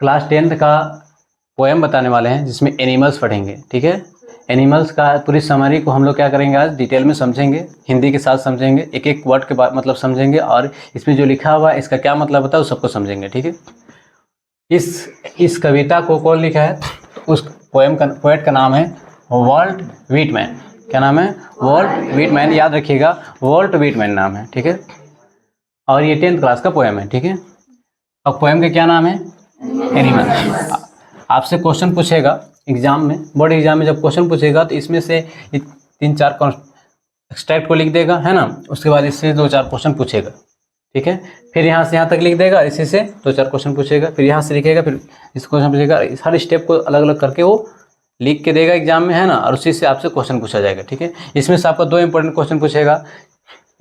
Class 10th का poem बताने वाले हैं जिसमें एनिमल्स पढ़ेंगे। ठीक है, एनिमल्स का पूरी समरी को हम लोग क्या करेंगे, आज डिटेल में समझेंगे, हिंदी के साथ समझेंगे, एक एक वर्ड के मतलब समझेंगे, और इसमें जो लिखा हुआ है इसका क्या मतलब होता है उस सबको समझेंगे। ठीक है, इस कविता को कौन लिखा है, उस पोएट का नाम है वॉल्ट व्हिटमैन। क्या नाम है? Walt Whitman. याद रखिएगा, वॉल्ट व्हिटमैन नाम है। ठीक है, और ये 10th क्लास का पोएम है। ठीक है, और पोएम का क्या नाम है? एनिमल। आपसे क्वेश्चन पूछेगा एग्जाम में, बोर्ड एग्जाम में जब क्वेश्चन पूछेगा तो इसमें से 3-4 एक्सट्रैक्ट को लिख देगा, है ना। उसके बाद इससे 2-4 क्वेश्चन पूछेगा। ठीक है, फिर यहाँ से यहाँ तक लिख देगा, इसी से 2-4 क्वेश्चन पूछेगा, फिर यहाँ से लिखेगा, फिर इस क्वेश्चन पूछेगा। हर स्टेप को अलग अलग करके वो लिख के देगा एग्जाम में, है ना, और उसी से आपसे क्वेश्चन पूछा जाएगा। ठीक है, इसमें से आपका 2 इंपॉर्टेंट क्वेश्चन पूछेगा,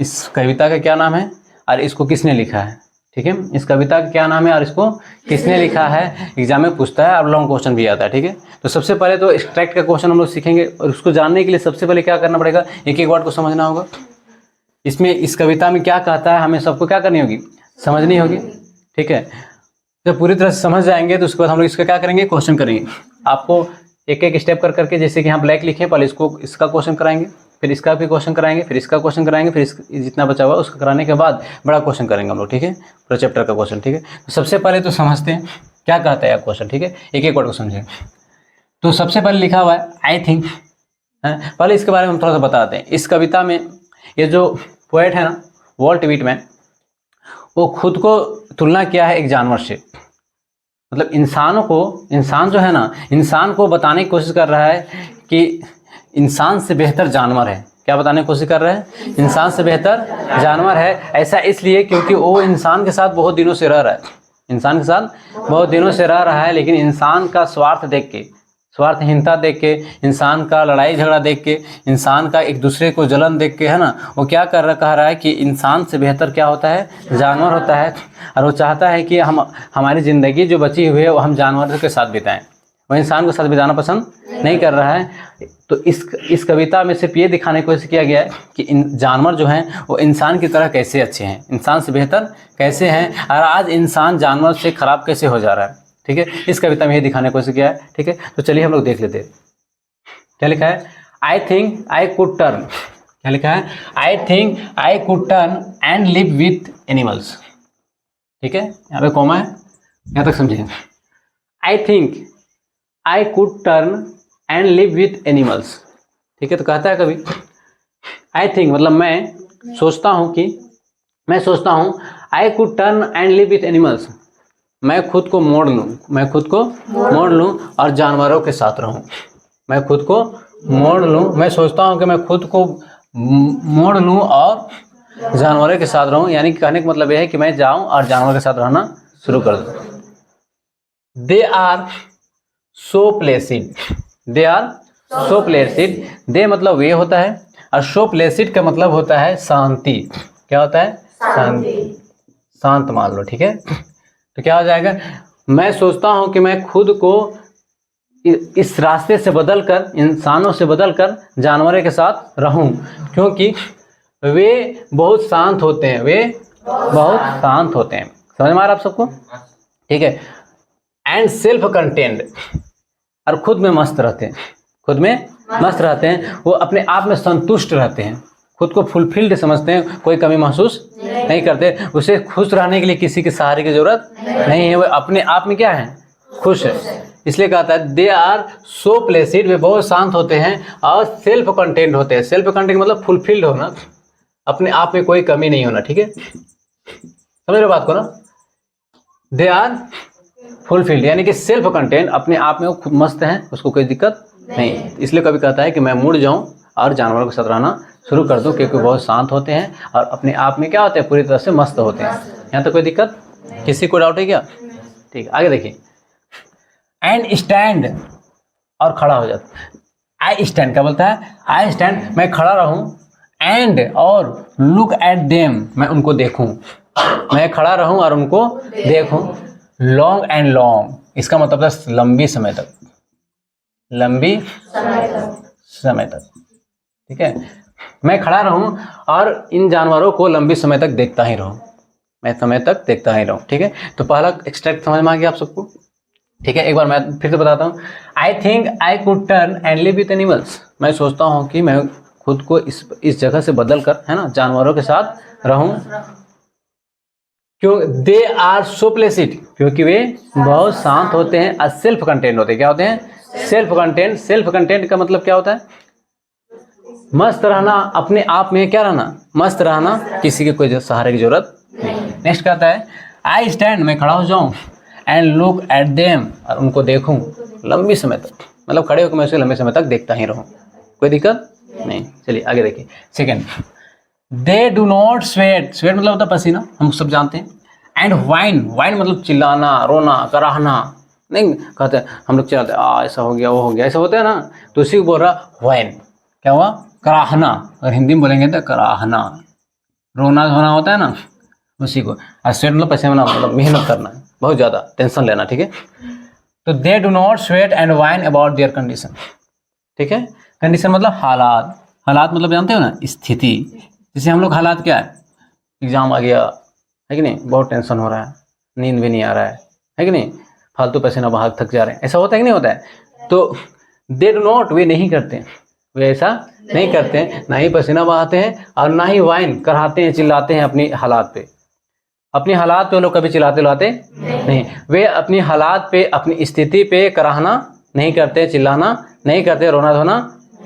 इस कविता का क्या नाम है और इसको किसने लिखा है। ठीक है, इस कविता का क्या नाम है और इसको किसने लिखा है, एग्जाम में पूछता है, और लॉन्ग क्वेश्चन भी आता है। ठीक है, तो सबसे पहले तो एक्सट्रैक्ट का क्वेश्चन हम लोग सीखेंगे, और उसको जानने के लिए सबसे पहले क्या करना पड़ेगा, एक एक वर्ड को समझना होगा। इसमें इस कविता में क्या कहता है हमें सबको क्या करनी होगी, समझनी होगी। ठीक है, जब पूरी तरह से समझ जाएंगे तो उसके बाद हम लोग इसका क्या करेंगे, क्वेश्चन करेंगे। आपको एक एक स्टेप कर करके, जैसे कि यहाँ ब्लैक लिखे, पहले इसका क्वेश्चन कराएंगे, फिर इसका भी क्वेश्चन कराएंगे, फिर इसका क्वेश्चन कराएंगे, फिर जितना बचा हुआ उसका कराने के बाद बड़ा क्वेश्चन करेंगे हम लोग। ठीक है, पूरा चैप्टर का क्वेश्चन। ठीक है, तो सबसे पहले तो समझते हैं क्या कहता है क्वेश्चन। ठीक है, एक एक वर्ड को समझेंगे। तो सबसे पहले लिखा हुआ है आई थिंक। पहले इसके बारे में हम थोड़ा सा बताते हैं। इस कविता में ये जो पोएट है ना, वॉल्ट व्हिटमैन, वो खुद को तुलना किया है एक जानवर से। मतलब इंसान जो है ना, इंसान को बताने की कोशिश कर रहा है कि इंसान से बेहतर जानवर है। क्या बताने की कोशिश कर रहा है? इंसान से बेहतर जानवर है। ऐसा इसलिए क्योंकि वो इंसान के साथ बहुत दिनों से रह रहा है, इंसान के साथ बहुत दिनों से रह रहा है, लेकिन इंसान का स्वार्थ देख के, स्वार्थहीनता देख के, इंसान का लड़ाई झगड़ा देख के, इंसान का एक दूसरे को जलन देख के, है ना, वो क्या कह रहा है कि इंसान से बेहतर क्या होता है, जानवर होता है। और वो चाहता है कि हमारी ज़िंदगी जो बची हुई है वो हम जानवरों के साथ बिताएं, वो इंसान के साथ बिताना पसंद नहीं कर रहा है। तो इस कविता में सिर्फ ये दिखाने की कोशिश किया गया है कि जानवर जो हैं वो इंसान की तरह कैसे अच्छे हैं, इंसान से बेहतर कैसे हैं, और आज इंसान जानवर से खराब कैसे हो जा रहा है। ठीक है, इस कविता में ये दिखाने की कोशिश किया है। ठीक है, तो चलिए हम लोग देख लेते हैं क्या लिखा है। I think I could turn, क्या लिखा है, I think I could turn and live with animals. ठीक है, यहाँ पे कॉमा है, यहाँ तक समझिए। I think I could turn and live with animals. ठीक है, तो कहता है कभी आई थिंक मतलब मैं सोचता हूँ I could turn and live with animals, मैं खुद को मोड़ लूँ और जानवरों के साथ रहूँ। मैं खुद को मोड़ लूँ, मैं सोचता हूँ कि मैं खुद को मोड़ लूँ और जानवरों के साथ रहूँ। यानी कहने का मतलब यह है कि मैं जाऊँ और जानवरों के साथ रहना शुरू कर दूँ। They are so placid, they are so placid. They मतलब वे होता है, और सो प्लेसिड का मतलब होता है शांति। क्या होता है? शांति, शांत मान लो। ठीक है, तो क्या हो जाएगा, मैं सोचता हूं कि मैं खुद को इस रास्ते से बदलकर, इंसानों से बदलकर जानवरों के साथ रहूं, क्योंकि वे बहुत शांत होते हैं, वे बहुत शांत होते हैं। समझ में आ रहा आप सबको? ठीक है, एंड सेल्फ कंटेंट, और खुद में मस्त रहते हैं, खुद में मस्त रहते हैं। वो अपने आप में संतुष्ट रहते हैं, खुद को फुलफिल्ड समझते हैं, कोई कमी महसूस नहीं करते। उसे खुश रहने के लिए किसी के सहारे की जरूरत नहीं है, वो अपने आप में क्या है, खुश है। इसलिए कहता है दे आर सो प्लेसिड, वे बहुत शांत होते हैं और सेल्फ कंटेंट होते हैं। सेल्फ कंटेंट मतलब फुलफिल्ड होना, अपने आप में कोई कमी नहीं होना। ठीक है, समझ रहे बात को ना। दे आर फुलफिल्ड यानी कि सेल्फ कंटेंट, अपने आप में वो खुद मस्त हैं, उसको कोई दिक्कत नहीं। इसलिए कभी कहता है कि मैं मुड़ जाऊं और जानवरों के साथ रहना शुरू कर दूं, क्योंकि बहुत शांत होते हैं और अपने आप में क्या होते हैं, पूरी तरह से मस्त होते हैं। यहाँ तो कोई दिक्कत, किसी को डाउट है क्या? ठीक, आगे देखिए। एंड स्टैंड, और खड़ा हो जाता है। आई स्टैंड क्या बोलता है? आई स्टैंड, मैं खड़ा रहूं, एंड और लुक एट देम, मैं उनको देखूं, मैं खड़ा रहूं और उनको देखूं। लॉन्ग एंड लॉन्ग, इसका मतलब है लंबी समय तक, लंबी समय तक। ठीक है, मैं खड़ा रहूं और इन जानवरों को लंबी समय तक देखता ही रहूं, मैं समय तक देखता ही रहूं। ठीक है, तो पहला एक्सट्रैक्ट समझ में आ गया आप सबको। ठीक है, एक बार मैं फिर से बताता हूँ। I think I could turn and live with animals, मैं सोचता हूँ कि मैं खुद को इस जगह से बदल कर, है ना, जानवरों के साथ रहूं। क्यों? दे आर सो प्लेसिड, क्योंकि वे बहुत शांत होते हैं। और सेल्फ कंटेंट होते हैं। क्या होते हैं? Self content. सेल्फ कंटेंट का मतलब क्या होता है? मस्त रहना, अपने आप में क्या रहना? मस्त रहना, किसी के कोई सहारे की जरूरत नहीं। नेक्स्ट कहता है आई स्टैंड, मैं खड़ा हो जाऊं, एंड लुक एट देम, और उनको देखूं लंबी समय तक, मतलब खड़े होकर मैं उसे लंबे समय तक देखता ही रहूं, कोई दिक्कत नहीं। चलिए आगे देखिए। Second, they do not sweat, sweat मतलब होता है पसीना, हम सब जानते हैं। एंड वाइन, वाइन मतलब चिल्लाना, रोना, कराहना, नहीं कहते हैं हम लोग चिल्लाते हैं ऐसा हो गया, वो हो गया, ऐसा होता है ना, तो उसी को बोल रहा वाइन। क्या हुआ? कराहना। और हिंदी में बोलेंगे तो कराहना, रोना धोना होता है ना, उसी को। और स्वेट मतलब पसीना, मतलब मेहनत करना, बहुत ज़्यादा टेंशन लेना, ठीक है। तो दे do not sweat and whine about their condition, ठीक है। कंडीशन मतलब हालात, हालात मतलब जानते हो ना, स्थिति। जैसे हम लोग हालात क्या है, एग्जाम आ गया है कि नहीं, बहुत टेंशन हो रहा है, नींद भी नहीं आ रहा है कि नहीं, फालतू पसीना बहा थक जा रहे हैं, ऐसा होता है कि नहीं होता है। तो दे डू नॉट, वे नहीं करते, वे ऐसा नहीं करते हैं, ना ही पसीना बहाते हैं और ना ही वाइन कराते हैं, चिल्लाते हैं अपनी हालात पे। अपनी हालात पे वो लोग कभी चिल्लाते लाते नहीं। वे अपनी हालात पे, अपनी स्थिति पे कराहना नहीं करते, चिल्लाना नहीं करते, रोना धोना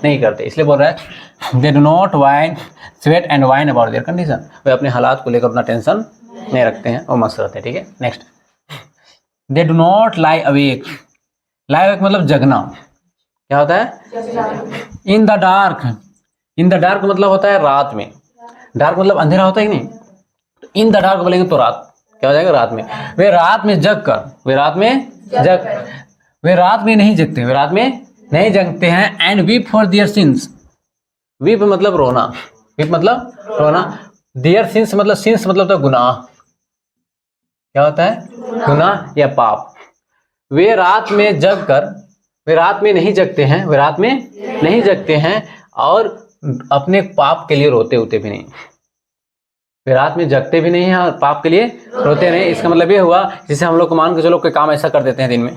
नहीं करते। इसलिए बोल रहा है they do not whine sweat and whine about their condition, वे अपने हालात को लेकर अपना टेंशन नहीं रखते हैं और मस्त रहते हैं, ठीक है। Next, they do not lie awake, lie awake मतलब जगना। क्या होता है? इन the dark, in the dark मतलब होता है रात में, डार्क मतलब अंधेरा होता है कि नहीं, तो इन द डार्क बोलेंगे तो रात, क्या हो जाएगा? रात में। वे रात में जग कर, वे रात में वे रात में नहीं जगते, वे रात में नहीं जगते हैं। And weep for their since, weep मतलब रोना, वीप मतलब रोना। देयर सिंस मतलब, सिंस मतलब तो गुनाह, क्या होता है? गुनाह या पाप। वे रात में जग कर, वे रात में नहीं जगते हैं, वे रात में नहीं जगते हैं और अपने पाप के लिए रोते होते भी नहीं, वे रात में जगते भी नहीं हैं और पाप के लिए रोते नहीं। इसका मतलब ये हुआ, जैसे हम लोग को मान के चलो कोई काम ऐसा कर देते हैं दिन में,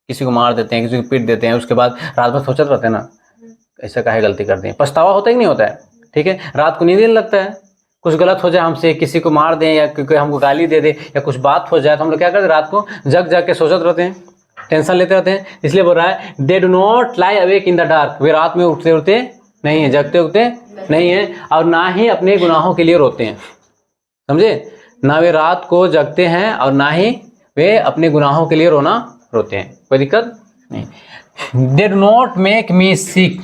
किसी को मार देते हैं, किसी को पीट देते हैं, उसके बाद रात भर सोचते रहते हैं ना, ऐसा काहे गलती करते हैं, पछतावा होता ही नहीं होता है, ठीक है। रात को नींद नहीं लगता है, कुछ गलत हो जाए हमसे, किसी को मार दें या कोई हमको गाली दे दे या कुछ बात हो जाए, तो हम लोग क्या करते हैं? रात को जग जग के सोचते रहते हैं, टेंशन लेते रहते हैं। इसलिए बोल रहा है they do not lie awake in the dark, वे रात में उठते उठते नहीं है, जगते उठते नहीं है, और ना ही अपने गुनाहों के लिए रोते हैं, समझे ना। वे रात को जगते हैं और ना ही वे अपने गुनाहों के लिए रोते हैं, कोई दिक्कत नहीं। They do not make me sick,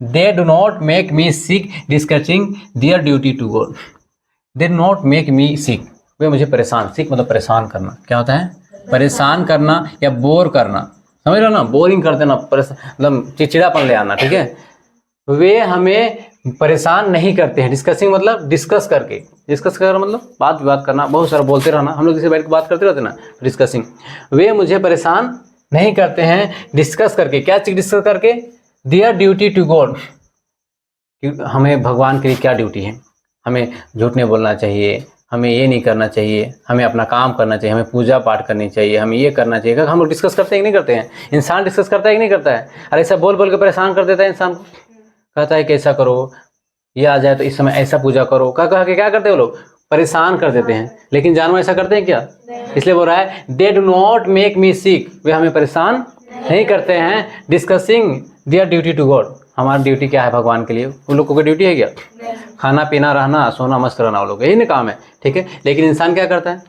they do not make me sick discussing their duty to God, they do not make me sick, वे मुझे परेशान, सिक मतलब परेशान करना, क्या होता है? परेशान करना या बोर करना, समझ रहे हो ना, बोरिंग कर देना, मतलब चिड़चिड़ापन ले आना, ठीक है। वे हमें परेशान नहीं करते हैं। डिस्कसिंग मतलब डिस्कस करके, डिस्कस कर मतलब बात विवाद करना, बहुत सारा बोलते रहना, हम लोग जैसे बैठ के बात करते रहते ना, डिस्कसिंग। वे मुझे परेशान नहीं करते हैं डिस्कस करके, क्या चीज डिस्कस करके? देयर ड्यूटी टू गॉड, हमें भगवान के लिए क्या ड्यूटी है, हमें झूठ नहीं बोलना चाहिए, हमें ये नहीं करना चाहिए, हमें अपना काम करना चाहिए, हमें पूजा पाठ करनी चाहिए, हमें ये करना चाहिए। हम लोग डिस्कस करते हैं कि नहीं करते हैं? इंसान डिस्कस करता है कि नहीं करता है? अरे ऐसा बोल बोल के परेशान कर देता है इंसान को, कहता है कि ऐसा करो, ये आ जाए तो इस समय ऐसा पूजा करो, कह के क्या करते हैं वो लोग? परेशान कर देते हैं। लेकिन जानवर ऐसा करते हैं क्या? इसलिए बोल रहा है they do not make me sick, वे हमें परेशान नहीं करते हैं discussing their duty to God, हमारी ड्यूटी क्या है भगवान के लिए? उन लोगों की ड्यूटी है क्या? खाना पीना रहना सोना मस्त रहना, वो लोग यही ना काम है, ठीक है। लेकिन इंसान क्या करता है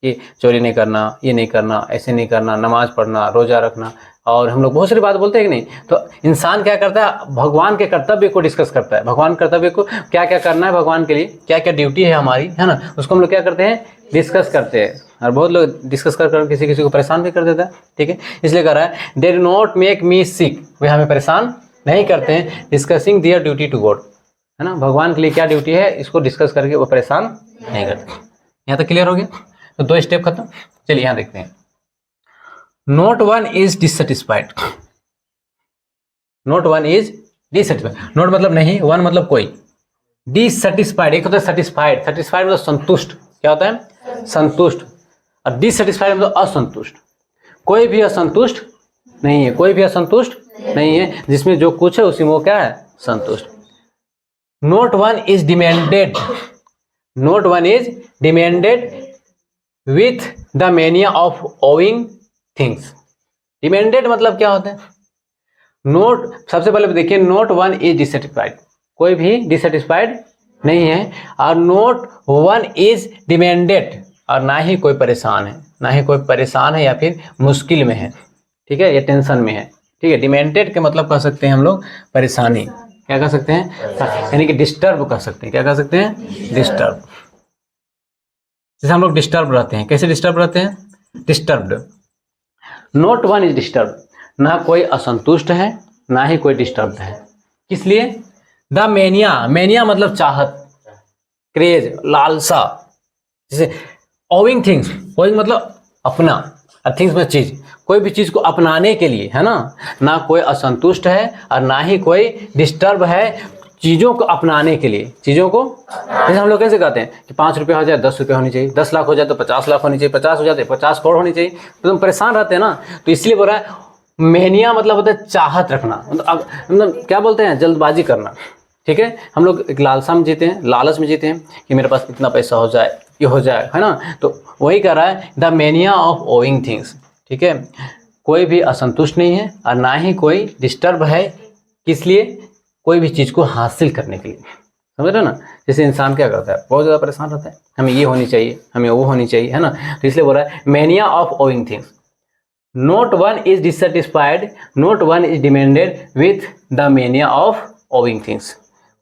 कि चोरी नहीं करना, ये नहीं करना, ऐसे नहीं करना, नमाज पढ़ना, रोजा रखना, और हम लोग बहुत सारी बात बोलते हैं कि नहीं। तो इंसान क्या करता है? भगवान के कर्तव्य को डिस्कस करता है, भगवान कर्तव्य को क्या क्या करना है भगवान के लिए, क्या क्या ड्यूटी है हमारी, है ना, उसको हम लोग क्या करते हैं? डिस्कस करते हैं। और बहुत लोग डिस्कस कर किसी किसी को परेशान भी कर देता है, ठीक है। इसलिए कह रहा है they do not make me sick, वे हमें परेशान नहीं करते हैं discussing their duty to God, है ना, भगवान के लिए क्या ड्यूटी है इसको डिस्कस करके वो परेशान नहीं करते। यहाँ तक क्लियर हो गया? तो 2 स्टेप खत्म। चलिए यहाँ देखते हैं। Note 1 is dissatisfied, note 1 is dissatisfied, note मतलब नहीं, 1 मतलब कोई, डिससेटिस्फाइड एक होता है सेटिस्फाइड, सेटिस्फाइड मतलब संतुष्ट, क्या होता है? संतुष्ट। और डिससेटिस्फाइड मतलब असंतुष्ट। कोई भी असंतुष्ट नहीं है, कोई भी असंतुष्ट नहीं है, जिसमें जो कुछ है उसी में वो क्या है, संतुष्ट। Note one is demanded, note one is demanded with the mania of owing things. Demanded मतलब क्या होता है, नोट, सबसे पहले देखिए नोट वन इज डिससेटिस्फाइड, कोई भी डिससेटिस्फाइड नहीं है, और नोट वन इज डिमांडेड, और ना ही कोई परेशान है, ना ही कोई परेशान है या फिर मुश्किल में है, ठीक है, या टेंशन में है, ठीक है। डिमांडेड के मतलब कह सकते हैं हम लोग परेशानी, क्या कह सकते हैं, यानी कि डिस्टर्ब कह सकते हैं, क्या कह सकते हैं, डिस्टर्ब। जैसे हम लोग डिस्टर्ब रहते हैं, कैसे डिस्टर्ब रहते हैं, disturbed. Note one is disturb, ना कोई असंतुष्ट है ना ही कोई डिस्टर्ब है, किस लिए, द मेनिया, मेनिया मतलब चाहत, क्रेज, लालसा, जैसे ओविंग थिंग्स, ओविंग मतलब अपना, और थिंग्स में चीज, कोई भी चीज को अपनाने के लिए, है ना कोई असंतुष्ट है और ना ही कोई डिस्टर्ब है चीजों को अपनाने के लिए, चीजों को, जैसे हम लोग कैसे कहते हैं कि 5 रुपये हो जाए 10 रुपये होनी चाहिए, 10 लाख हो जाए तो 50 लाख होनी चाहिए, 50 हो जाए तो 50 करोड़ होनी चाहिए, तो तुम परेशान रहते हैं ना, तो इसलिए बोल रहा है मेनिया मतलब होता है चाहत रखना, मतलब क्या बोलते हैं, जल्दबाजी करना, ठीक है। हम लोग एक लालसा में जीते हैं, लालच में जीते हैं कि मेरे पास इतना पैसा हो जाए, ये हो जाए, है ना, तो वही कह रहा है the mania of owing things, ठीक है। कोई भी असंतुष्ट नहीं है और ना ही कोई डिस्टर्ब है, किस लिए, कोई भी चीज़ को हासिल करने के लिए, समझ रहे हो ना। जैसे इंसान क्या करता है, बहुत ज़्यादा परेशान रहता है, हमें ये होनी चाहिए, हमें वो होनी चाहिए, है ना, तो इसलिए बोल रहा है mania of owing things. Note one is dissatisfied, note one is demanded with the mania of owing things.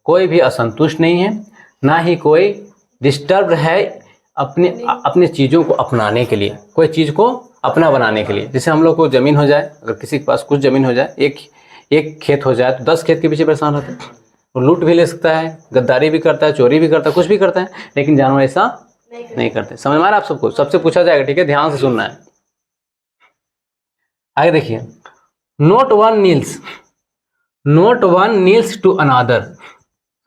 कोई भी असंतुष्ट नहीं है, ना ही कोई डिस्टर्ब है अपने चीज़ों को अपनाने के लिए, कोई चीज़ को अपना बनाने के लिए। जैसे हम लोग को ज़मीन हो जाए, अगर किसी के पास कुछ ज़मीन हो जाए, एक खेत हो जाए तो 10 खेत के पीछे परेशान रहता है, वो लूट भी ले सकता है, गद्दारी भी करता है, चोरी भी करता है, कुछ भी करता है, लेकिन जानवर ऐसा नहीं करते। समझ में आ रहा है आप सबको, सबसे पूछा जाएगा, ठीक है, ध्यान से सुनना है। आगे देखिए, not one kneels, to one Niels to अनादर,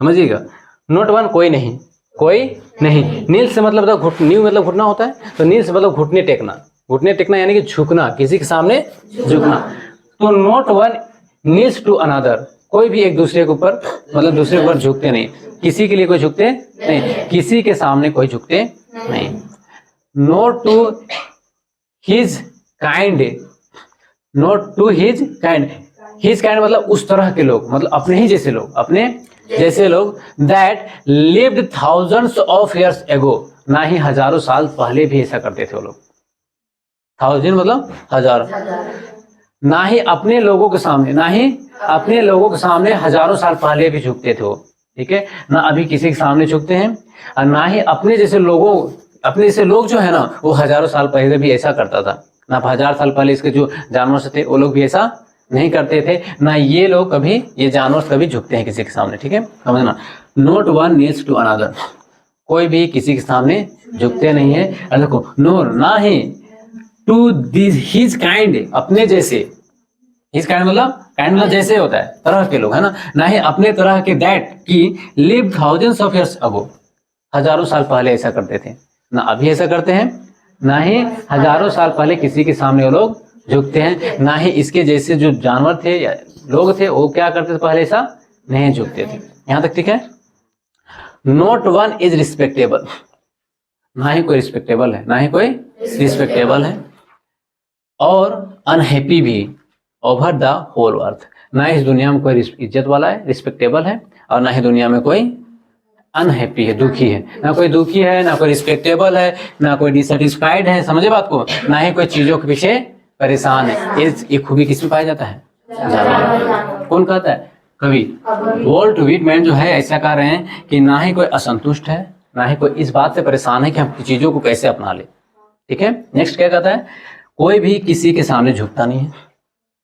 समझिएगा, नोट वन कोई नहीं, कोई नहीं, नील से मतलब नील मतलब घुटना होता है, तो नील से मतलब घुटने टेकना, घुटने टेकना यानी कि झुकना, किसी के सामने झुकना। तो not one Niels to another, कोई भी एक दूसरे के ऊपर मतलब दूसरे के ऊपर झुकते नहीं, किसी के लिए कोई झुकते नहीं, किसी के सामने कोई झुकते नहीं। Not to his kind, not to his kind, his kind मतलब उस तरह के लोग, मतलब अपने ही जैसे लोग, अपने जैसे लोग, that lived thousands of years ago, ना ही हजारों साल पहले भी ऐसा करते थे वो लोग, थाउजेंड मतलब हजार, ना ही अपने लोगों के सामने, ना ही अपने लोगों के सामने हजारों साल पहले भी झुकते थे वो, ठीक है, ना अभी किसी के सामने झुकते हैं, और ना ही अपने जैसे लोगों, अपने जैसे लोग जो है ना, वो हजारों साल पहले भी ऐसा करता था, ना 1000 साल पहले इसके जो जानवर से थे वो लोग भी ऐसा नहीं करते थे, ना ये लोग कभी, ये जानवर कभी झुकते हैं किसी के सामने, ठीक है, समझना। Not one needs to another, कोई भी किसी के सामने झुकते नहीं है, और देखो नोर, ना ही टू दिस हिज काइंड, अपने जैसे, हिज काइंड मतलब जैसे होता है, तरह के लोग, है ना ही अपने तरह के, दैट की live thousands of years ago, हजारों साल पहले ऐसा करते थे, ना अभी ऐसा करते हैं, ना ही हजारों साल पहले किसी के सामने वो लोग झुकते हैं, ना ही इसके जैसे जो जानवर थे या लोग थे वो क्या करते थे, पहले ऐसा नहीं झुकते थे। यहां तक ठीक है। नोट वन इज रिस्पेक्टेबल, ना ही कोई रिस्पेक्टेबल है, ना ही कोई रिस्पेक्टेबल है, और अनहैप्पी भी ओवर द होल अर्थ, ना इस दुनिया में कोई इज्जत वाला है, रिस्पेक्टेबल है, और ना ही दुनिया में कोई अनहैप्पी है, दुखी है, ना कोई दुखी है, ना कोई रिस्पेक्टेबल है, ना कोई डिससेटिस्फाइड है, समझे बात को, ना ही कोई चीजों के पीछे परेशान है। ये खूबी किसमें पाया जाता है, जानवर। कौन कहता है, कवि वॉल्ट व्हिटमैन जो है ऐसा कह रहे हैं कि ना ही कोई असंतुष्ट है, ना ही कोई इस बात से परेशान है कि हम चीजों को कैसे अपना ले, ठीक है। नेक्स्ट क्या कहता है, कोई भी किसी के सामने झुकता नहीं है,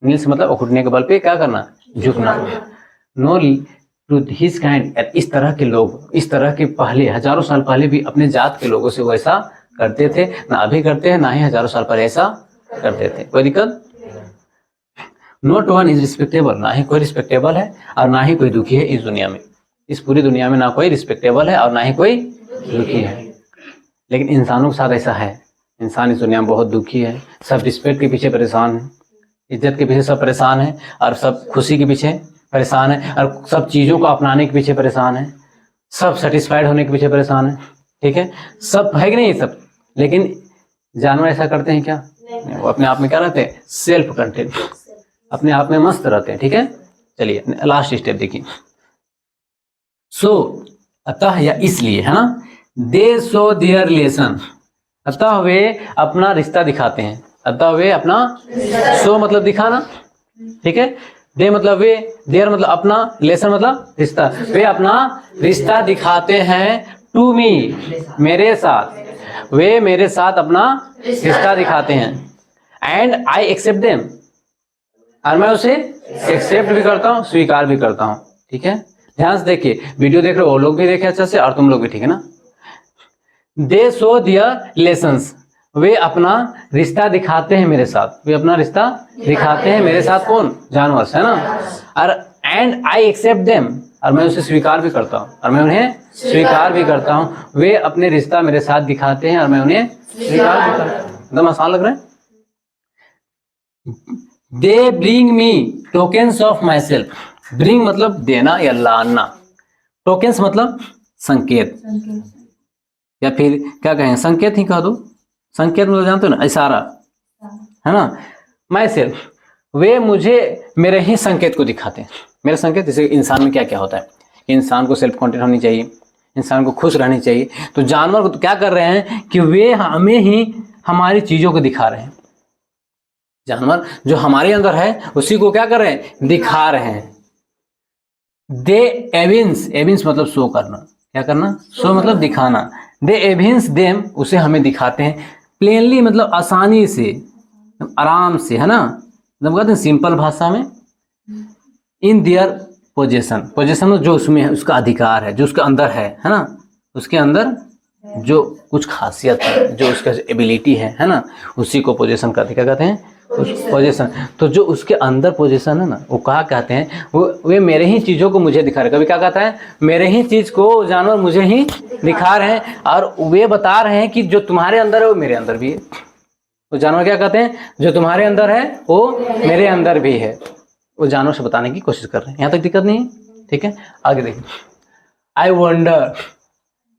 नील्स मतलब घुटने के बल पे क्या करना, झुकना। नो टू हिज काइंड, इस तरह के लोग, इस तरह के पहले हजारों साल पहले भी अपने जात के लोगों से वो ऐसा करते थे, ना अभी करते हैं, ना ही हजारों साल पहले ऐसा करते थे, कोई दिक्कत। नोट वन इज रिस्पेक्टेबल, ना ही कोई रिस्पेक्टेबल है और ना ही कोई दुखी है इस दुनिया में, इस पूरी दुनिया में ना कोई रिस्पेक्टेबल है और ना ही कोई दुखी है। लेकिन इंसानों के साथ ऐसा है, इंसान इस दुनिया में बहुत दुखी है, सब रिस्पेक्ट के पीछे परेशान है, इज्जत के पीछे सब परेशान है, और सब खुशी के पीछे परेशान है, और सब चीज़ों को अपनाने के पीछे परेशान है, सब सेटिस्फाइड होने के पीछे परेशान है। ठीक है, सब है कि नहीं ये सब। लेकिन जानवर ऐसा करते हैं क्या? वो अपने आप में क्या रहते हैं? सेल्फ कंटेंट, अपने आप में मस्त रहते हैं। ठीक है, चलिए लास्ट स्टेप देखिए। सो अतः या इसलिए, है ना, दे शो देयर रिलेशन, अतः वे अपना रिश्ता दिखाते हैं। अतः वे अपना, शो मतलब दिखाना, ठीक है, दे मतलब वे, देयर मतलब अपना, रिलेशन मतलब रिश्ता, वे अपना रिश्ता दिखाते हैं टू मी, मेरे साथ, वे मेरे साथ अपना रिश्ता दिखाते हैं, एंड आई एक्सेप्ट देम, और मैं उसे एक्सेप्ट भी करता हूँ, स्वीकार भी करता हूँ। ठीक है, ध्यान से देखिए, वीडियो देख रहे हो वो लोग भी देखे अच्छे से, और तुम लोग भी, ठीक है ना। दे शो देयर रिलेशंस, वे अपना रिश्ता दिखाते हैं मेरे साथ, वे अपना रिश्ता दिखाते हैं मेरे साथ। कौन? जानवर, है ना। और एंड आई एक्सेप्ट देम, और मैं उसे स्वीकार भी करता हूँ, और मैं उन्हें स्वीकार भी करता हूँ। वे अपने रिश्ता मेरे साथ दिखाते हैं और मैं उन्हें स्वीकार भी करता हूँ। एकदम आसान लग रहा है। दे bring me tokens of my self, bring मतलब देना या लाना, टोकन्स मतलब संकेत, या फिर क्या कहें, संकेत ही कह दो। संकेत मतलब जानते हो ना, इशारा, है ना। माई सेल्फ, वे मुझे मेरे ही संकेत को दिखाते हैं। मेरे संकेत, जैसे इंसान में क्या क्या होता है, इंसान को सेल्फ कॉन्फिडेंस होनी चाहिए, इंसान को खुश रहनी चाहिए। तो जानवर को तो क्या कर रहे हैं कि वे हमें ही हमारी चीज़ों को दिखा रहे हैं। जानवर जो हमारे अंदर है उसी को क्या कर रहे हैं? दिखा रहे हैं। दे एविंस, एविंस मतलब शो करना, क्या करना? शो मतलब दिखाना। दे एविंस देम, उसे हमें दिखाते हैं। प्लेनली मतलब आसानी से, आराम से, है ना, मतलब कहते हैं सिंपल भाषा में। इन देयर पोजेशन, पोजेशन जो उसमें है, उसका अधिकार है, जो उसके अंदर है ना, उसके अंदर जो कुछ खासियत है, जो उसका एबिलिटी है ना, उसी को पोजेशन कहते, क्या कहते हैं? उस पोजीशन। तो जो उसके अंदर पोजीशन है ना, वो कहा कहते हैं, वो वे मेरे ही चीज़ों को मुझे दिखा रहे। कभी क्या कहता है? मेरे ही चीज़ को जानवर मुझे ही दिखा रहे हैं, और वे बता रहे हैं कि जो तुम्हारे अंदर है वो मेरे अंदर भी है। तो जानवर क्या कहते हैं? जो तुम्हारे अंदर है वो मेरे अंदर भी है। वो जानवर से बताने की कोशिश कर रहे हैं। यहाँ तक दिक्कत नहीं है, ठीक है। आगे देखिए, आई वंडर,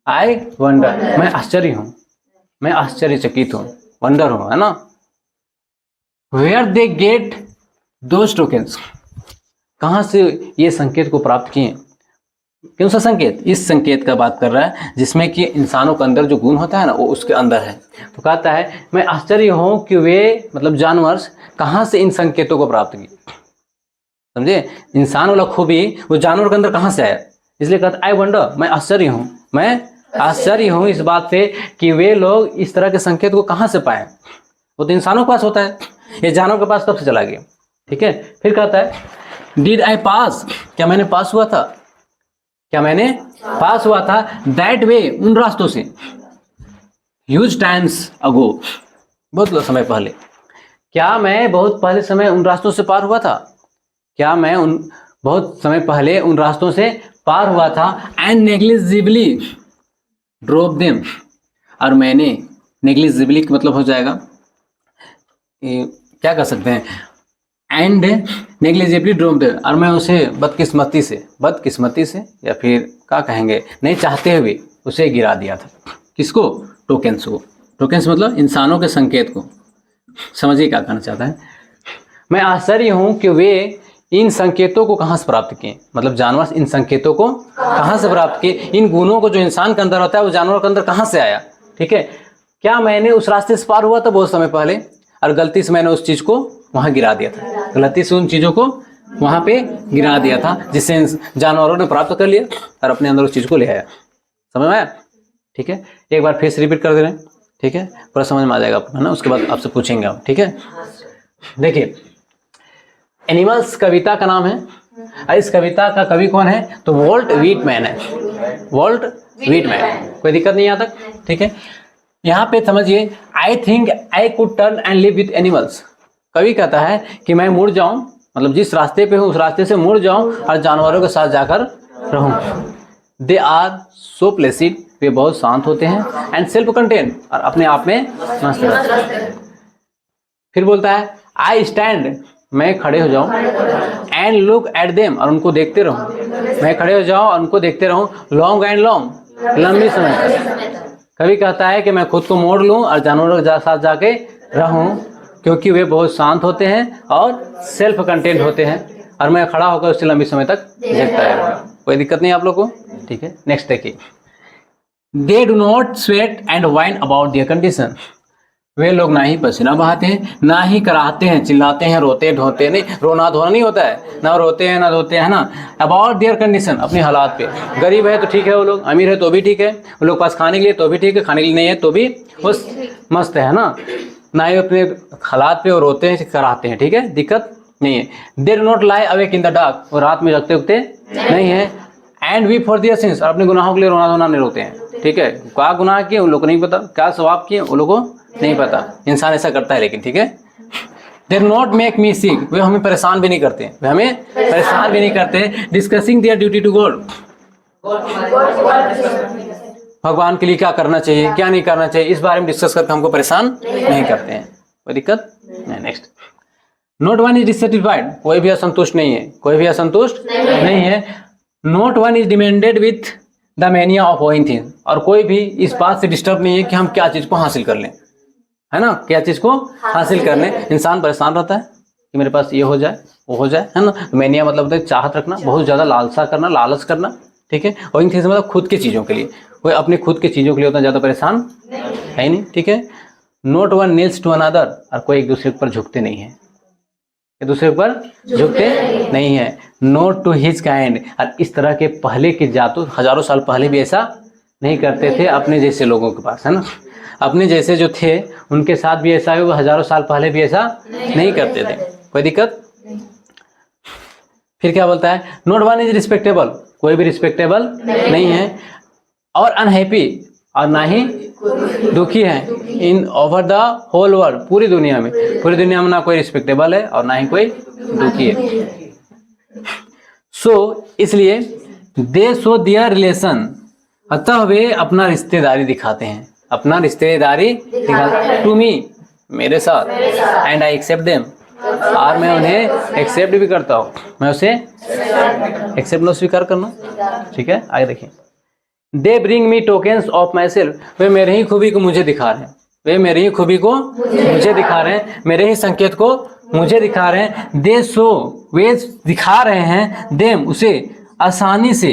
आई वंडर, मैं आश्चर्य हूँ, मैं आश्चर्यचकित हूँ, वंडर हूँ, है ना। Where they get those tokens, कहाँ से ये संकेत को प्राप्त किए? कौन सा संकेत? इस संकेत का बात कर रहा है जिसमें कि इंसानों के अंदर जो गुण होता है ना, वो उसके अंदर है। तो कहता है मैं आश्चर्य हूँ कि वे मतलब जानवर कहाँ से इन संकेतों को प्राप्त किए। समझे? इंसान वाला खूबी वो जानवर के अंदर कहाँ से आया, इसलिए कहता आई वंडर, मैं आश्चर्य हूँ, मैं आश्चर्य हूँ इस बात से कि वे लोग इस तरह के संकेत को कहाँ से पाए। वो तो इंसानों के पास होता है, ये जानवर के पास कब से चला गया? ठीक है। फिर कहता है डिड आई पास, क्या मैंने पास हुआ था, क्या मैंने पास हुआ था, दैट वे, उन रास्तों से, ह्यूज टाइम्स अगो, बहुत समय पहले, क्या मैं बहुत पहले समय उन रास्तों से पार हुआ था, क्या मैं उन बहुत समय पहले उन रास्तों से पार हुआ था। एंड नेग्लिजिबली ड्रॉप देम, और मैंने, नेग्लिजिबली मतलब हो जाएगा, क्या कर सकते हैं, एंड नेग्लिजिबली ड्रॉप देम, और मैं उसे बदकिस्मती से या फिर क्या कहेंगे, नहीं चाहते हुए उसे गिरा दिया था। किसको? टोकन्स को। टोकन्स मतलब इंसानों के संकेत को। समझिए क्या कहना चाहता है। मैं आश्चर्य हूँ कि वे इन संकेतों को कहाँ से प्राप्त किए, मतलब जानवर इन संकेतों को कहाँ से प्राप्त किए, इन गुणों को जो इंसान के अंदर होता है वो जानवर के अंदर कहाँ से आया। ठीक है। क्या मैंने उस रास्ते से पार हुआ था बहुत समय पहले, और गलती से मैंने उस चीज़ को वहाँ गिरा दिया था, गलती से उन चीज़ों को वहाँ पे गिरा दिया था, जिससे जानवरों ने प्राप्त कर लिया और अपने अंदर उस चीज़ को ले आया। समझ में आया? ठीक है। एक बार फिर से रिपीट कर दे रहे हैं, ठीक है, पूरा समझ में आ जाएगा आपको, है ना। उसके बाद आपसे पूछेंगे हम, ठीक है। देखिए, एनिमल्स कविता का नाम है, और इस कविता का कवि कौन है? तो वॉल्ट व्हिटमैन है, वॉल्ट व्हिटमैन। कोई दिक्कत नहीं यहाँ तक, ठीक है। यहाँ पे समझिए, I think I could turn and live with animals. कवि कहता है कि मैं मुड़ जाऊं, मतलब जिस रास्ते पे हूँ उस रास्ते से मुड़ जाऊं और जानवरों के साथ जाकर रहूं। दे आर सो प्लेसिड वे बहुत शांत होते हैं। एंड सेल्फ कंटेन, और अपने आप में मस्त रहते हैं। फिर बोलता है आई स्टैंड, मैं खड़े हो जाऊं, एंड लुक एट देम, और उनको देखते रहूं। मैं खड़े हो जाऊं और उनको देखते रहूं, लॉन्ग एंड लॉन्ग, लंबी समय तक। कभी कहता है कि मैं खुद को मोड़ लूं और जानवरों के साथ जाके रहूं, क्योंकि वे बहुत शांत होते हैं और सेल्फ कंटेंट होते हैं, और मैं खड़ा होकर उससे लंबी समय तक देखता है। कोई दिक्कत नहीं आप लोग को, ठीक है। नेक्स्ट देखिए, they do not sweat and whine about their condition, वे लोग ना ही पसीना बहाते हैं, ना ही कराहते हैं, चिल्लाते हैं, रोते ढोते नहीं, रोना धोना नहीं होता है, ना रोते हैं ना धोते हैं ना। अबाउट देयर कंडीशन, अपनी हालात पे। गरीब है तो ठीक है वो लोग, अमीर है तो भी ठीक है, वो लोग पास खाने के लिए तो भी ठीक है, खाने के लिए नहीं है तो भी वो मस्त है ना। ना ही अपने हालात पे वो रोते हैं कराहते हैं, ठीक है, दिक्कत नहीं है। They do not lie awake in the dark, वो रात में जगते उगते नहीं है। And weep for their sins, और अपने गुनाहों के लिए रोना धोना नहीं रोते हैं, ठीक है। क्या गुनाह किए उन लोग को नहीं पता, क्या स्वभाव किए उन लोग को नहीं पता, इंसान ऐसा करता है लेकिन, ठीक है। They not make me sick, वे हमें परेशान भी नहीं करते, वे हमें परेशान भी नहीं करते। Discussing their duty to God, भगवान के लिए क्या करना चाहिए क्या नहीं करना चाहिए, इस बारे में डिस्कस करके हमको परेशान नहीं करते हैं, कोई दिक्कत नहीं। Next, not one is dissatisfied, कोई भी असंतुष्ट नहीं है, कोई भी असंतुष्ट नहीं है। Not one is demented with the mania of owning things, और कोई भी इस बात से डिस्टर्ब नहीं है कि हम क्या चीज़ को हासिल कर लें, है ना, क्या चीज़ को हासिल कर लें। इंसान परेशान रहता है कि मेरे पास ये हो जाए वो हो जाए, है ना। मैनिया मतलब होता है चाहत रखना, बहुत ज़्यादा लालसा करना, लालच करना, ठीक है। ओइंग थिंग्स मतलब खुद की चीज़ों के लिए, कोई अपनी खुद की चीज़ों के लिए उतना ज़्यादा परेशान है ही नहीं, ठीक है। Not one Niels to another, और कोई एक दूसरे के ऊपर झुकते नहीं है, एक दूसरे के ऊपर झुकते नहीं है। नोट टू हिज काइंड, और इस तरह के पहले की जातों हजारों साल पहले भी ऐसा नहीं करते थे अपने जैसे लोगों के पास, है ना। अपने जैसे जो थे उनके साथ भी ऐसा है, वो हजारों साल पहले भी ऐसा नहीं करते थे, कोई दिक्कत। फिर क्या बोलता है, नोट वन इज रिस्पेक्टेबल, कोई भी रिस्पेक्टेबल नहीं है। और अनहैप्पी, और ना ही दुखी है। In over the whole world, पूरी दुनिया में ना कोई रिस्पेक्टेबल है और ना ही कोई दुखी है। सो इसलिए दे शो देयर रिलेशन, अतः वे अपना रिश्तेदारी दिखाते हैं, अपना रिश्तेदारी दिखाते टू मी, मेरे साथ। एंड आई एक्सेप्ट देम, और मैं उन्हें एक्सेप्ट भी करता हूँ, मैं उसे एक्सेप्ट मतलब स्वीकार करना, ठीक है। आगे देखिए, they bring me tokens of myself, वे मेरे ही खूबी को मुझे दिखा रहे हैं, वे मेरी ही खूबी को मुझे दिखा रहे हैं, मेरे ही संकेत को मुझे दिखा रहे हैं। दे शो, वे दिखा रहे हैं, देम उसे आसानी से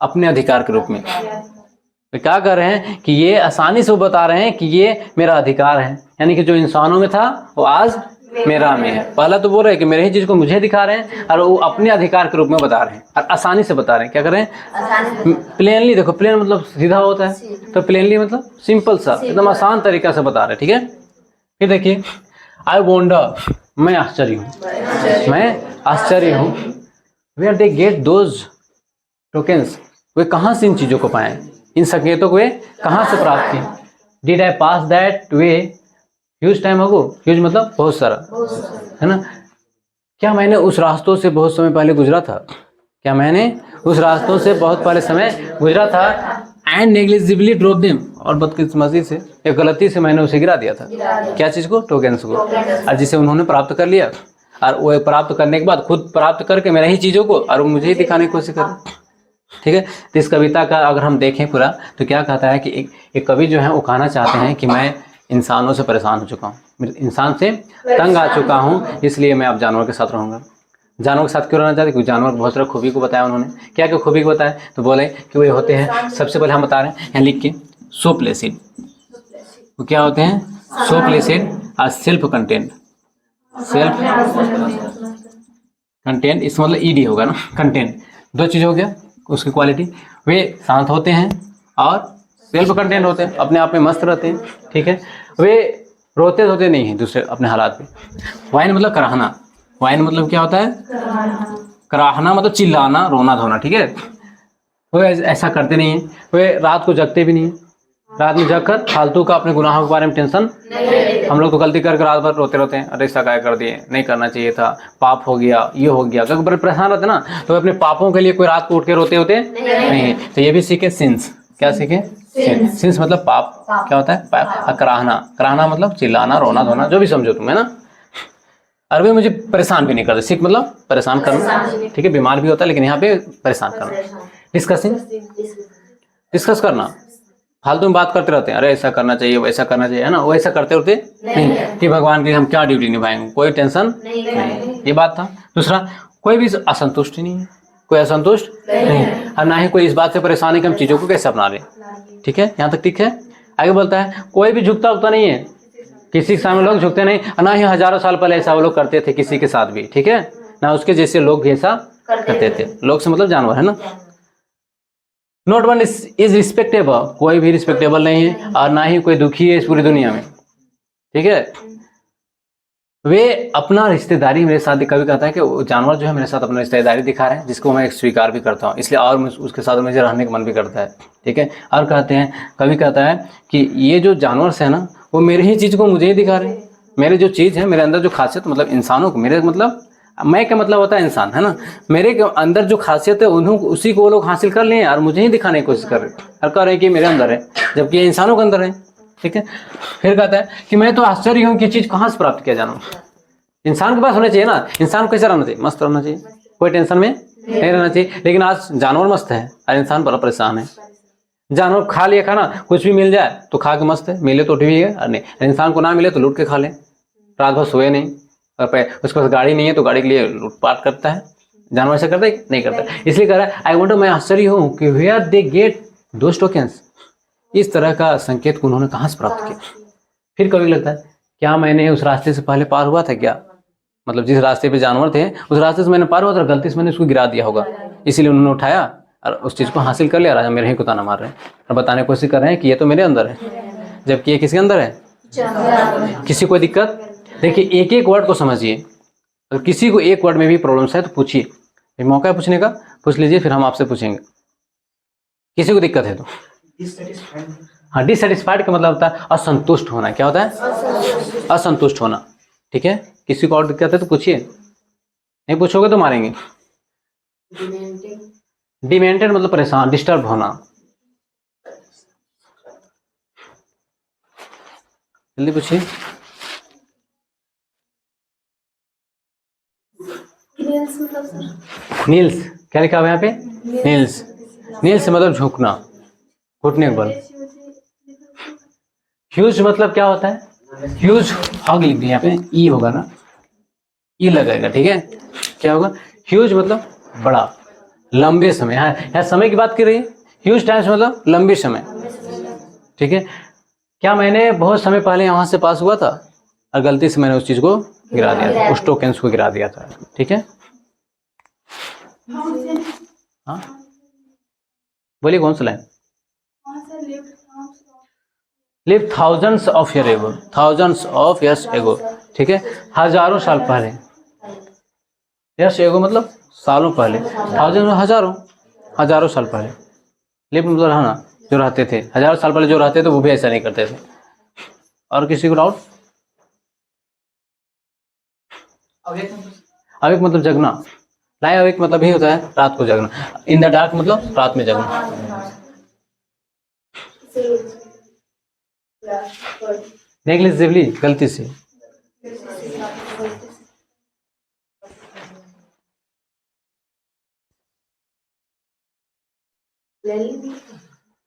अपने अधिकार के रूप में। वे क्या कर रहे हैं कि ये आसानी से वो बता रहे हैं कि ये मेरा अधिकार है, यानी कि जो इंसानों में था वो आज मेरा में है। पहला तो बोल रहे हैं कि मेरे ही चीज को मुझे दिखा रहे हैं, और वो अपने अधिकार के रूप में बता रहे हैं, और आसानी से बता रहे हैं। क्या कर रहे हैं, प्लेनली, देखो प्लेन मतलब सीधा होता है, तो प्लेनली मतलब सिंपल सा, एकदम आसान तरीका से बता रहे हैं, ठीक है। फिर देखिए, आई वंडर, मैं आश्चर्य हूँ, मैं आश्चर्य हूँ। Where they get those tokens, वे कहाँ से इन चीज़ों को पाए, इन संकेतों को वे कहाँ से प्राप्त किए। Did I pass that way huge time ago, huge मतलब बहुत सारा, है ना। क्या मैंने उस रास्तों से बहुत समय पहले गुजरा था, क्या मैंने उस रास्तों से बहुत पहले समय गुजरा था। एंड नेग्लिजिबली ड्रॉप देम, और बदकिस्मती से, एक गलती से मैंने उसे गिरा दिया था, क्या चीज़ को, टोकन्स को, और जिसे उन्होंने प्राप्त कर लिया, और वो प्राप्त करने के बाद खुद प्राप्त करके मेरे ही चीज़ों को और मुझे ही दिखाने की कोशिश कर, ठीक है। तो इस कविता का अगर हम देखें पूरा, तो क्या कहता है कि एक कवि जो है वो कहना चाहते हैं कि मैं इंसानों से परेशान हो चुका हूँ, इंसान से तंग आ चुका हूँ, इसलिए मैं अब जानवर के साथ रहूँगा। जानवर के साथ क्यों रहना चाहते, क्योंकि जानवर बहुत सारा खूबी को बताया उन्होंने। क्या क्या खूबी को बताया, तो बोले कि वो होते हैं, सबसे पहले हम बता रहे हैं यहाँ लिख के, सो प्लेसिड, वो क्या होते हैं, सो प्लेसिड और सेल्फ कंटेंट। सेल्फ कंटेंट इसका मतलब ईडी होगा ना, कंटेंट, दो चीज़ हो गया उसकी क्वालिटी। वे शांत होते हैं और सेल्फ कंटेंट होते हैं, अपने आप में मस्त रहते हैं, ठीक है। वे रोते धोते नहीं हैं दूसरे अपने हालात पे। वाइन मतलब कराहना, वाइन मतलब क्या होता है, कराहना मतलब चिल्लाना, रोना धोना, ठीक है। वो ऐसा करते नहीं हैं, वे रात को जगते भी नहीं हैं, रात में जग कर फालतू का अपने गुनाहों के बारे में टेंशन। हम लोग तो गलती करके रात भर रोते रहते हैं, अरे ऐसा क्या कर दिए, नहीं करना चाहिए था, पाप हो गया, ये हो गया, क्योंकि बड़े परेशान रहते ना, तो अपने पापों के लिए कोई रात को उठ के रोते होते नहीं। तो ये भी सीखे सिंस, क्या सीखे? सिन। सिंस मतलब पाप, क्या होता है? पाप। कराहना, कराहना मतलब चिल्लाना, रोना धोना, जो भी समझो तुम, है ना। अरबी मुझे परेशान भी नहीं करते, सिक मतलब परेशान करना, ठीक है, बीमार भी होता है लेकिन यहाँ पे परेशान करना। डिस्कसिंग, डिस्कस करना, फालतू में बात करते रहते हैं, अरे ऐसा करना चाहिए, वैसा करना चाहिए, है ना, वैसा करते रहते नहीं कि भगवान की हम क्या ड्यूटी निभाएंगे, कोई टेंशन नहीं, ये बात था। दूसरा, कोई भी असंतुष्ट नहीं है, कोई असंतुष्ट नहीं, और ना ही कोई इस बात से परेशान है कि हम चीजों को कैसे अपना रहे, ठीक है, यहाँ तक ठीक है। आगे बोलता है कोई भी झुकता उगता नहीं है, किसी के सामने लोग झुकते नहीं, ना ही हजारों साल पहले ऐसा वो लोग करते थे किसी के साथ भी, ठीक है, ना उसके जैसे लोग भी ऐसा करते थे, लोग से मतलब जानवर, है ना। नॉट वन इज रिस्पेक्टेबल, कोई भी रिस्पेक्टेबल नहीं है, और ना ही कोई दुखी है इस पूरी दुनिया में, ठीक है। वे अपना रिश्तेदारी मेरे साथ, कभी कहता है कि वो जानवर जो है मेरे साथ अपना रिश्तेदारी दिखा रहे हैं, जिसको मैं स्वीकार भी करता हूँ, इसलिए और उसके साथ मुझे रहने का मन भी करता है, ठीक है। और कहते हैं, कभी कहता है कि ये जो जानवर है ना, वो मेरे ही चीज़ को मुझे ही दिखा रहे हैं, मेरे जो चीज़ है, मेरे अंदर जो खासियत, मतलब इंसानों को, मेरे मतलब मैं क्या मतलब होता है इंसान, है ना, मेरे अंदर जो खासियत है उन्हों उसी को वो लोग हासिल कर लिए और मुझे ही दिखाने की कोशिश कर रहे हैं, और कह रहे हैं कि मेरे अंदर है, जबकि ये इंसानों के अंदर है, ठीक है। फिर कहता है कि मैं तो आश्चर्य हूँ कि चीज़ कहाँ से प्राप्त किया जाना, इंसान के पास होना चाहिए ना, इंसान को कैसे रहना चाहिए? मस्त रहना चाहिए, कोई टेंशन में नहीं रहना चाहिए, लेकिन आज जानवर मस्त है और इंसान बड़ा परेशान है। जानवर खा लिया खाना, कुछ भी मिल जाए तो खा के मस्त है, मिले तो ठीक है, और नहीं, इंसान को ना मिले तो लूट के खा ले, रात भर सोए नहीं, और उसके पास गाड़ी नहीं है तो गाड़ी के लिए लूटपाट करता है, जानवर ऐसा करता है नहीं करता, इसलिए कह रहा है आई वॉन्ट, मैं आश्चर्य हूँ कि where they get those tokens, इस तरह का संकेत को उन्होंने कहाँ से प्राप्त किया। फिर कभी लगता है क्या मैंने उस रास्ते से पहले पार हुआ था क्या, मतलब जिस रास्ते पे जानवर थे उस रास्ते से मैंने पार हुआ था, गलती से मैंने उसको गिरा दिया होगा, इसीलिए उन्होंने उठाया और उस चीज़ को हासिल कर लिया, राजा मेरे ही को ताना मार रहे हैं और बताने की कोशिश कर रहे हैं कि ये तो मेरे अंदर है, जबकि ये किसके अंदर है। किसी को दिक्कत, देखिए एक एक वर्ड को समझिए, अगर किसी को एक वर्ड में भी प्रॉब्लम्स है तो पूछिए, मौका है पूछने का, पूछ लीजिए, फिर हम आपसे पूछेंगे। किसी को दिक्कत है तो, हाँ, डिससेटिस्फाइड का मतलब होता है असंतुष्ट होना, क्या होता है? असंतुष्ट होना, ठीक है। किसी को और दिक्कत है तो पूछिए, नहीं पूछोगे तो मारेंगे। डिमेंटेड मतलब परेशान, डिस्टर्ब होना, जल्दी पूछिए। नील्स, क्या लिखा हुआ है यहाँ पे? नील्स, नील्स मतलब झुकना, घुटने के बल। ह्यूज मतलब क्या होता है? ह्यूज, हग लिख दिया यहाँ पे, ई होगा ना, ई लगेगा, ठीक है। क्या होगा? ह्यूज मतलब बड़ा, लंबे समय, यहाँ समय की बात कर रही है, ह्यूज टाइम्स मतलब लंबे समय, ठीक है। क्या मैंने बहुत समय पहले यहाँ से पास हुआ था और गलती से मैंने उस चीज को गिरा दिया था, उस टोकन्स को गिरा दिया था, ठीक है। हाँ बोलिए कौन सा line? Live thousands of year ago, thousands of years ago, ठीक है, हजारों साल पहले, ईयर्स एगो मतलब सालों पहले, थाउजेंड हजारों, हजारों साल पहले, लिव मतलब रहना, जो रहते थे हजारों साल पहले, जो रहते थे वो भी ऐसा नहीं करते थे। और किसी को डाउट? अवेक मतलब जगना, लाइव अवेक मतलब ही होता है रात को जगना, इन द डार्क मतलब रात में जगना। नेग्लिजिबली, गलती से,